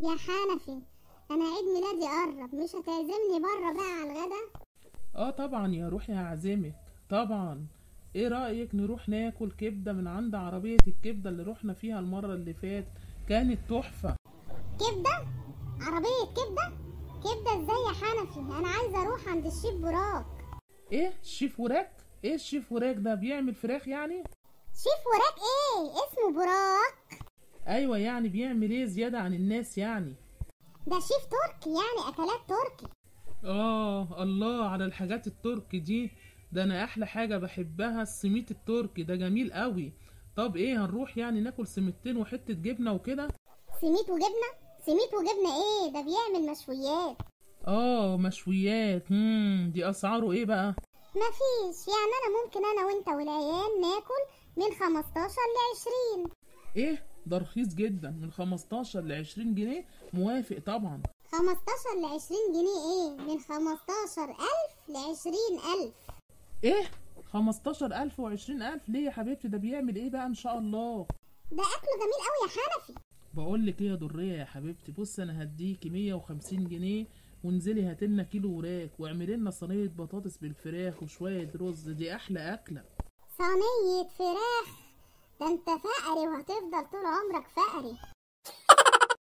يا حنفي، انا عيد ميلادي قرب، مش هتعزمني بره بقى على الغدا؟ اه طبعا يا روحي هعزمك طبعا. ايه رأيك نروح ناكل كبدة من عند عربية الكبدة اللي رحنا فيها المرة اللي فاتت؟ كانت تحفة. كبده؟ عربيه كبده؟ كبده ازاي يا حنفي؟ انا عايزه اروح عند الشيف براك. ايه الشيف وراك؟ ايه الشيف وراك ده بيعمل فراخ يعني؟ شيف وراك ايه؟ اسمه براك. ايوه يعني بيعمل ايه زيادة عن الناس يعني؟ ده شيف تركي، يعني اكلات تركي. الله على الحاجات التركي دي. ده انا احلى حاجة بحبها السميت التركي ده جميل قوي. طب ايه هنروح يعني ناكل سميتين وحتة جبنة وكده؟ سميت وجبنه؟ سميت وجبنه ايه؟ ده بيعمل مشويات. اه مشويات. دي اسعاره ايه بقى؟ مفيش، يعني انا ممكن انا وانت والعيال ناكل من 15 ل 20. ايه ده رخيص جدا، من 15 ل 20 جنيه. موافق طبعا. 15 ل 20 جنيه ايه؟ من 15,000 ل 20,000. ايه 15,000 و20,000 ليه يا حبيبتي؟ ده بيعمل ايه بقى ان شاء الله؟ ده اكله جميل قوي يا حنفي. بقولك ايه يا درية يا حبيبتي، بص انا هديكي 150 جنيه، وانزلي هاتلنا كيلو وراك واعملي لنا صينية بطاطس بالفراخ وشوية رز، دي احلى اكلة. صينية فراخ؟ ده انت فقري وهتفضل طول عمرك فقري.